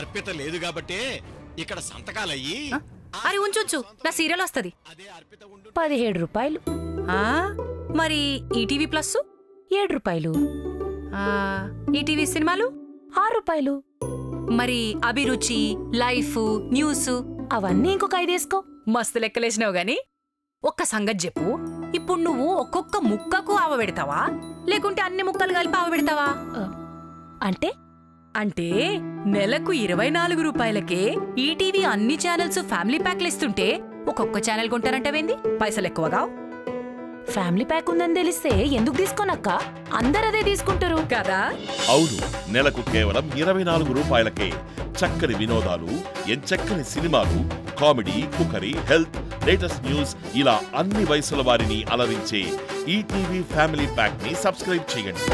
అర్పిత లేదు కాబట్టే ఇక్కడ సంతకాలయ్యి. అరే ఉంచు, నా సీరియల్ వస్తుంది. 17 రూపాయలు. మరి ఈటీవీ ప్లస్ 7 రూపాయలు. ఈటీవీ సినిమాలు 6 రూపాయలు. మరి అభిరుచి, లైఫ్, న్యూస్ అవన్నీ ఇంకొక 5 వేసుకో. మస్తు లెక్కలేసినావు గాని ఒక్క సంగతి చెప్పు, ఇప్పుడు నువ్వు ఒక్కొక్క ముక్కకు ఆవ పెడతావా లేకుంటే అన్ని ముక్కలు కలిపి ఆవ పెడతావా? అంటే అంటే నెలకు 24 రూపాయలకే ఈటీవీ అన్ని ఛానల్స్ ఫ్యామిలీ ప్యాక్లు ఇస్తుంటే ఒక్కొక్క ఛానల్ కొంటారంటవేంది? పైసలు ఎక్కువగా? ఫ్యామిలీ ప్యాక్ ఉందని తెలిస్తే ఎందుకు తీసుకోనక్క? అందరదే తీసుకుంటారు కదా. అవును, నెలకు కేవలం 24 రూపాయలకే చక్కని వినోదాలు, ఎంచక్కని సినిమాలు, comedy, cookery, health, latest news ఇలా అన్ని వయసుల వారిని అలరించే ఈటీవీ ఫ్యామిలీ ప్యాక్ ని సబ్స్క్రైబ్ చేయండి.